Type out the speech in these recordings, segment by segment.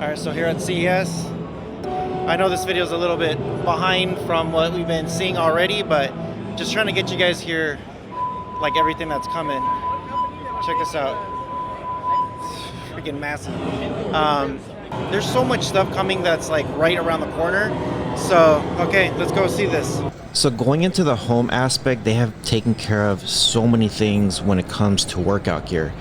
Alright, so here at CES, I know this video is a little bit behind from what we've been seeing already, but just trying to get you guys here, like everything that's coming. Check this out. It's freaking massive. There's so much stuff coming that's like right around the corner. So, okay, let's go see this. So going into the home aspect, they have taken care of so many things when it comes to workout gear.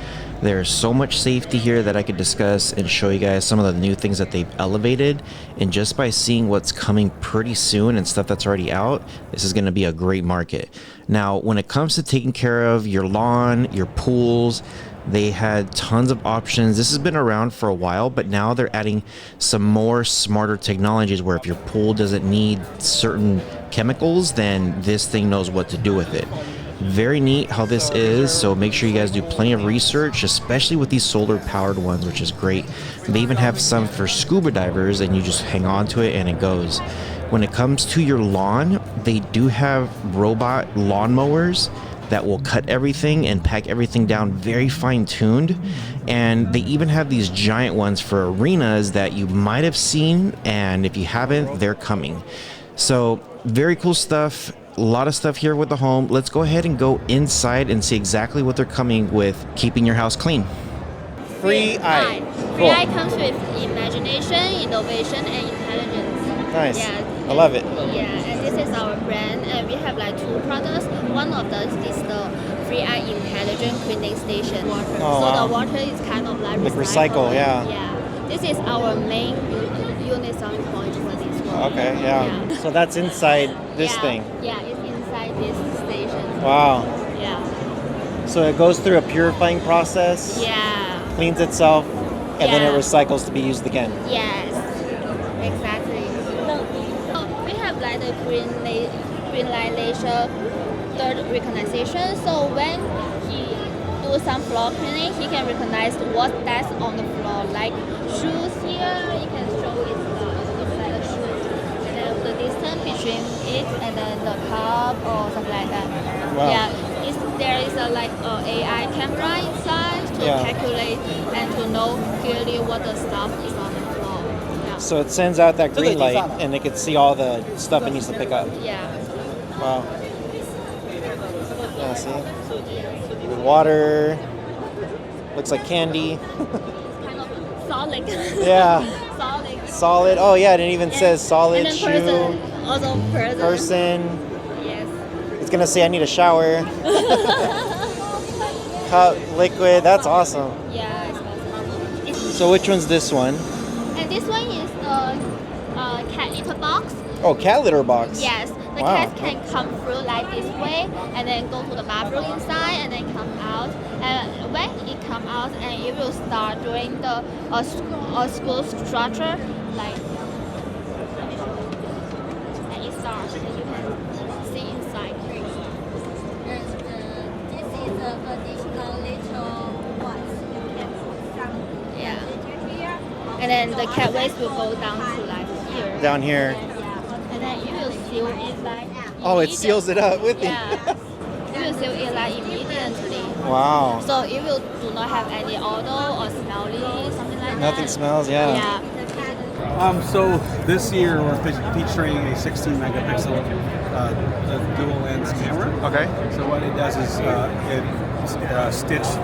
There's so much safety here that I could discuss and show you guys some of the new things that they've elevated. And just by seeing what's coming pretty soon and stuff that's already out, this is going to be a great market. Now, when it comes to taking care of your lawn, your pools, they had tons of options. This has been around for a while, but now they're adding some more smarter technologies where if your pool doesn't need certain chemicals, then this thing knows what to do with it. Very neat how this is, so make sure you guys do plenty of research, especially with these solar powered ones, which is great. They even have some for scuba divers and you just hang on to it and it goes. When it comes to your lawn, they do have robot lawnmowers that will cut everything and pack everything down very fine-tuned, and they even have these giant ones for arenas that you might have seen, and if you haven't, they're coming. So very cool stuff. A lot of stuff here with the home. Let's go ahead and go inside and see exactly what they're coming with keeping your house clean. Free Eye. Free Eye comes with imagination, innovation, and intelligence. Nice. Yeah. I love it. Yeah, and this is our brand, and we have like two products. One of those is the Free Eye Intelligent Cleaning Station. Oh, so wow. the water is kind of like recycle, yeah. Yeah. This is our main unit selling point for this one. Okay, yeah. So that's inside this thing. Yeah, it's inside this station. Wow. Yeah. So it goes through a purifying process, Yeah. cleans itself, and then it recycles to be used again. Yes, exactly. So we have like the green light laser third recognition. So when he do some floor cleaning, he can recognize what that's on the floor. Like shoes here, you can show it's like a shoe, and then the distance between it and then the cup or something like that. Wow. Yeah. There is a like AI camera inside to calculate and to know clearly what the stuff is on the floor. Yeah. So it sends out that green light and it can see all the stuff it needs to pick up. Yeah. Wow. Yeah, see? Water. Looks like candy. Kind of solid. Yeah. Solid. Solid. Oh yeah, it even says solid, and then shoe. Also Person. Yes. It's gonna say I need a shower. Cup, liquid. That's awesome. Yeah, it's awesome. So which one's this one? And this one is the cat litter box. Oh, cat litter box. Yes, the Wow. cat can come through like this way and then go to the bathroom inside and then come out. And when it come out, and it will start doing the school structure like, and it starts. And you can see inside. This is the additional little ones. You can put some Yeah. little here. And then the cat waste will go down to like here. Down here. And then you will seal it like. Oh, it seals it up with Yeah. it. You will seal it like immediately. Wow. So it will do not have any odor or smelly, something like that. Nothing smells, yeah. Yeah. So this year we're featuring a 16 megapixel dual lens camera. Okay. So what it does is it stitched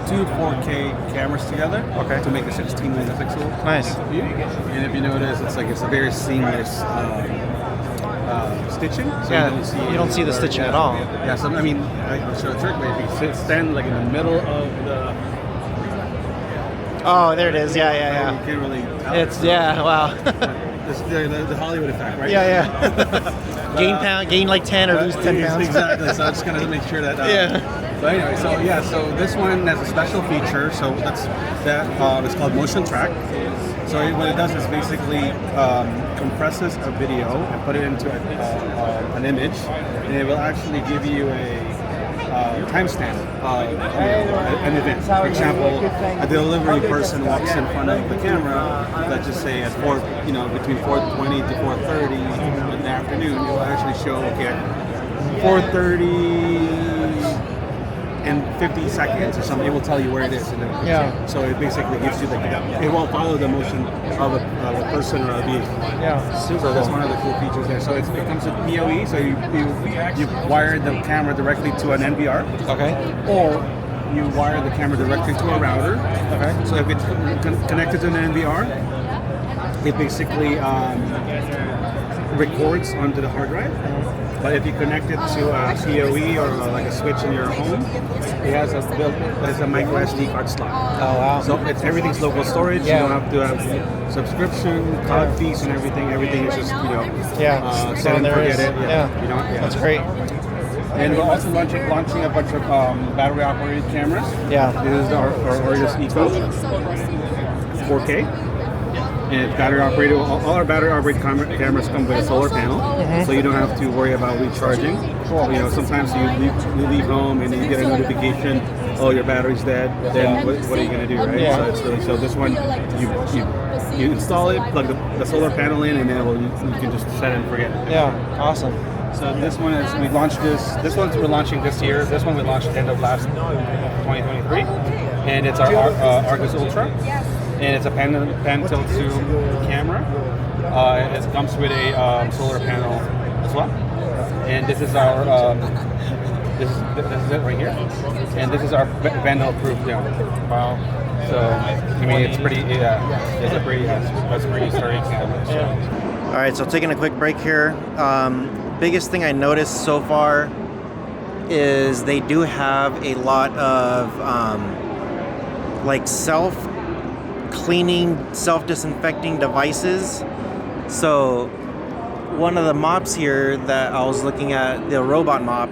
two 4K cameras together to make a 16 megapixel Nice. view. And if you notice, it's a very seamless stitching. So Yeah, you don't see the stitching at all. Yeah. So I mean, I'll show a trick. If you stand like in the middle of the Oh, there it is. Yeah, you yeah, can't really tell. yeah. It's wow. This is the Hollywood effect, right? Yeah, yeah. Gain like 10 or lose 10 pounds. Exactly. So I just gotta make sure that. Yeah. So anyway, so this one has a special feature. So it's called Motion Track. So what it does is basically compresses a video and put it into an image, and it will actually give you a timestamp an event. For example, a delivery person walks in front of the camera, let's just say at between 4:20 to 4:30 in the afternoon, it will actually show 4:30 in 50 seconds or something, it will tell you where it is. Yeah. So it basically gives you it will follow the motion of a person or a vehicle. Yeah, super So that's cool. one of the cool features there. So it comes with PoE, so you wire the camera directly to an NVR, Okay. or you wire the camera directly to a router. Okay. So if it's connected to an NVR, it basically records onto the hard drive. But if you connect it to a PoE or like a switch in your home, it has a micro SD card slot. Oh wow. So everything's local storage. Yeah. You don't have to have subscription, cloud fees, and everything. Everything is just set and there forget is. it. Yeah. That's great. And we're also launching a bunch of battery operated cameras. Yeah. This is our Oris Eco 4K. And it's battery operated. All our battery operated cameras come with a solar panel, so you don't have to worry about recharging. Cool. Sometimes you leave home and you get a notification, oh, your battery's dead. Then what are you gonna do, right? Yeah. So this one, you install it, plug the solar panel in, and then you can just set it and forget it. Yeah, awesome. So this one is we launched this. This one's we're launching this year. This one we launched end of last 2023, and it's our Argus Ultra. And it's a pan tilt zoom camera. It comes with a solar panel as well. And this is our this is it right here. And this is our vandal proof camera. Wow. So I mean it's pretty it's a pretty sturdy camera. So. All right, so taking a quick break here. Biggest thing I noticed so far is they do have a lot of like self-cleaning, self-disinfecting devices. So one of the mops here that I was looking at, the robot mop,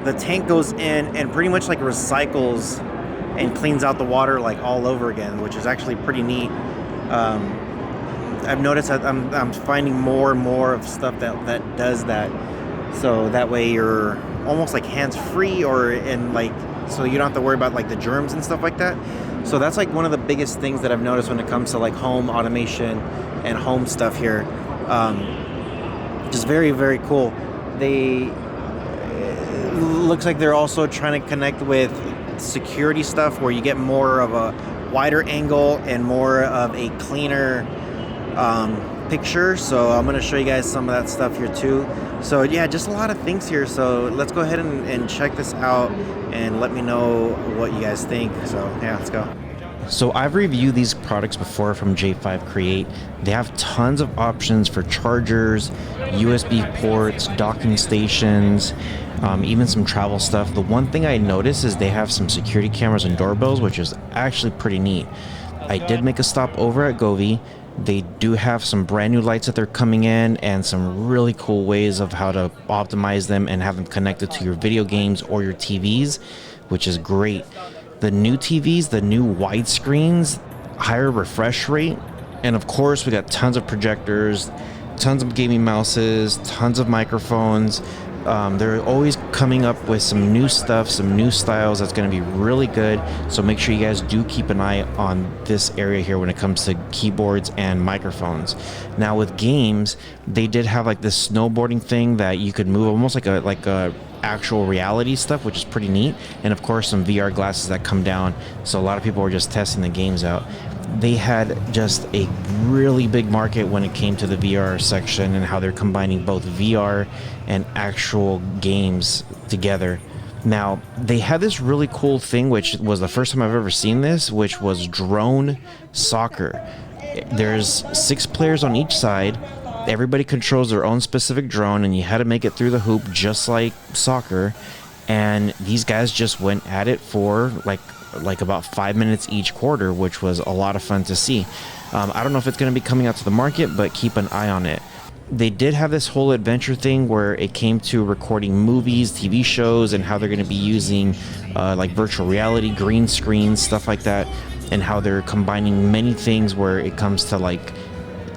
the tank goes in and pretty much like recycles and cleans out the water like all over again, which is actually pretty neat. I've noticed that I'm finding more and more of stuff that does that. So that way you're almost like hands-free so you don't have to worry about like the germs and stuff like that. So that's like one of the biggest things that I've noticed when it comes to like home automation and home stuff here. Just very, very cool. Looks like they're also trying to connect with security stuff where you get more of a wider angle and more of a cleaner picture. So I'm going to show you guys some of that stuff here too. So yeah, just a lot of things here. So let's go ahead and check this out and let me know what you guys think. So yeah, let's go. So I've reviewed these products before from J5 Create. They have tons of options for chargers, USB ports, docking stations, even some travel stuff. The one thing I noticed is they have some security cameras and doorbells, which is actually pretty neat. I did make a stop over at Govee. They do have some brand new lights that they're coming in and some really cool ways of how to optimize them and have them connected to your video games or your TVs, which is great. The new TVs, the new widescreens, higher refresh rate, and of course we got tons of projectors, tons of gaming mouses, tons of microphones. They're always coming up with some new stuff, some new styles that's going to be really good. So make sure you guys do keep an eye on this area here when it comes to keyboards and microphones. Now with games, they did have like this snowboarding thing that you could move, almost like a actual reality stuff, which is pretty neat. And of course some VR glasses that come down. So a lot of people were just testing the games out. They had just a really big market when it came to the VR section and how they're combining both VR and actual games together. Now, they had this really cool thing, which was the first time I've ever seen this, which was drone soccer. There's 6 players on each side. Everybody controls their own specific drone, and you had to make it through the hoop just like soccer. And these guys just went at it for like about 5 minutes each quarter, which was a lot of fun to see. I don't know if it's going to be coming out to the market, but keep an eye on it. They did have this whole adventure thing where it came to recording movies, TV shows, and how they're going to be using like virtual reality, green screens, stuff like that, and how they're combining many things where it comes to like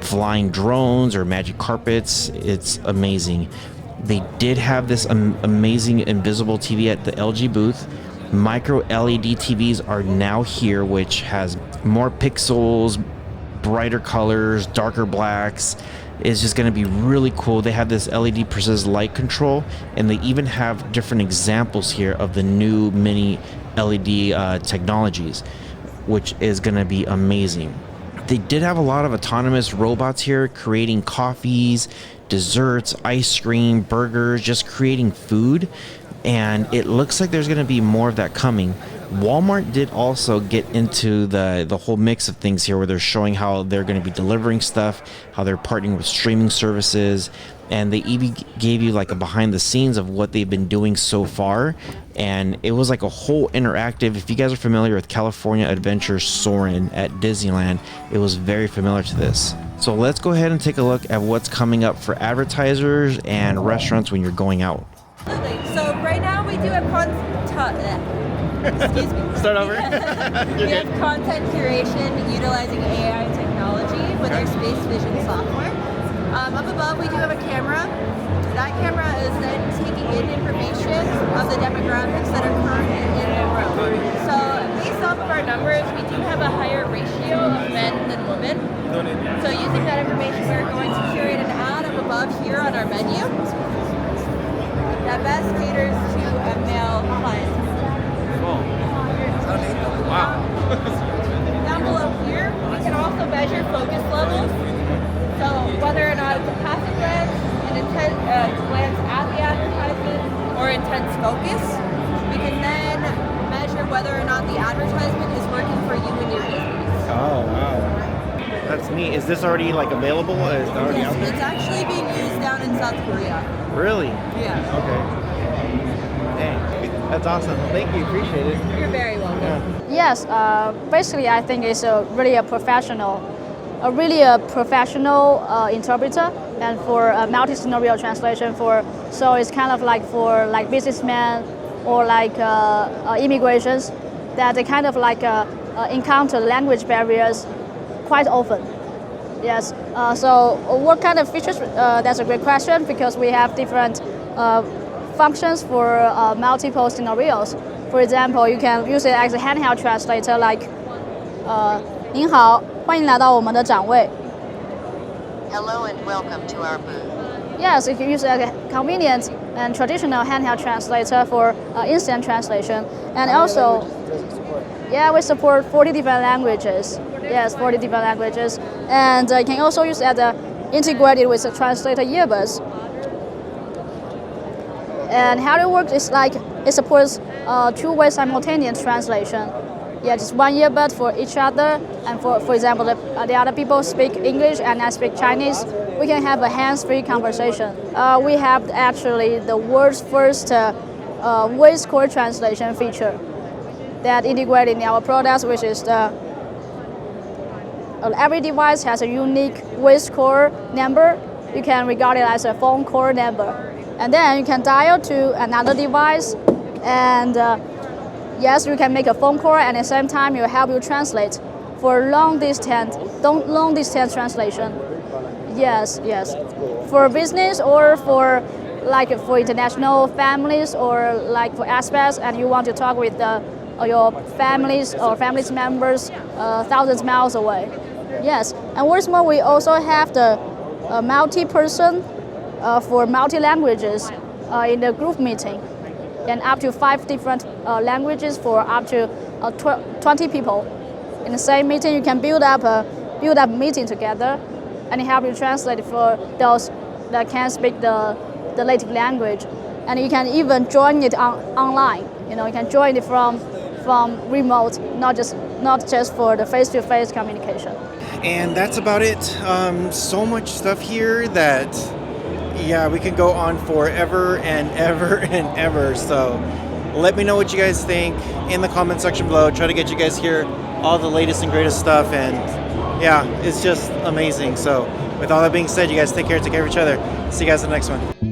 flying drones or magic carpets. It's amazing. They did have this amazing invisible TV at the LG booth. Micro LED TVs are now here, which has more pixels, brighter colors, darker blacks. It's just going to be really cool. They have this LED precision light control, and they even have different examples here of the new mini LED technologies, which is going to be amazing. They did have a lot of autonomous robots here creating coffees, desserts, ice cream, burgers, just creating food. And it looks like there's going to be more of that coming. Walmart did also get into the whole mix of things here, where they're showing how they're going to be delivering stuff, how they're partnering with streaming services, and they even gave you like a behind the scenes of what they've been doing so far. And it was like a whole interactive. If you guys are familiar with California Adventure Soarin' at Disneyland, it was very familiar to this. So let's go ahead and take a look at what's coming up for advertisers and restaurants when you're going out. Absolutely. So right now we do have excuse me. Start over. We have content curation utilizing AI technology with our space vision software. Up above we do have a camera. That camera is then taking in information of the demographics that are currently in the room. So based off of our numbers, we do have a higher ratio of men than women. So using that information, we're going to curate an ad up above here on our menu that best caters to a male client. Wow. Down below here, we can also measure focus levels. So whether or not it's a passive glance, an intense glance at the advertisement, or intense focus, we can then measure whether or not the advertisement is working for you and your business. Oh, wow. That's neat. Is this already like available? Is it already out Yes, there? it's actually being used down in South Korea. Really? Yeah. Okay. Dang. That's awesome. Thank you. Appreciate it. You're very welcome. Yeah. Yes, basically I think it's really a professional interpreter, and for multi-scenario translation so it's kind of like for like businessmen or like immigrations that they kind of like encounter language barriers quite often. Yes. So what kind of features? That's a great question, because we have different functions for multiple scenarios. For example, you can use it as a handheld translator, like 您好，欢迎来到我们的展位。 Hello and welcome to our booth. Yes, you can use a convenient and traditional handheld translator for instant translation. And also, yeah, we support 40 different languages. Yes, 40 different languages. And you can also use it integrated with the translator earbuds. And how it works is like it supports two-way simultaneous translation. Yeah, just one earbud for each other. And for example, the other people speak English and I speak Chinese. We can have a hands-free conversation. We have actually the world's first voice core translation feature that integrated in our products, which is every device has a unique voice core number. You can regard it as a phone core number. And then you can dial to another device, and yes, you can make a phone call, and at the same time, it will help you translate for long distance translation. Yes. For business or for international families or like for expats, and you want to talk with your families or family members thousands of miles away. Yes, and what's more, we also have the multi-person for multi-languages in the group meeting, and up to 5 different languages for up to 20 people. In the same meeting, you can build up a meeting together, and it help you translate for those that can speak the native language. And you can even join it online. You can join it from remote, not just for the face-to-face communication. And that's about it. So much stuff here that, yeah, we can go on forever and ever and ever. So let me know what you guys think in the comment section below. Try to get you guys here all the latest and greatest stuff. And yeah, it's just amazing. So with all that being said, you guys take care of each other. See you guys in the next one.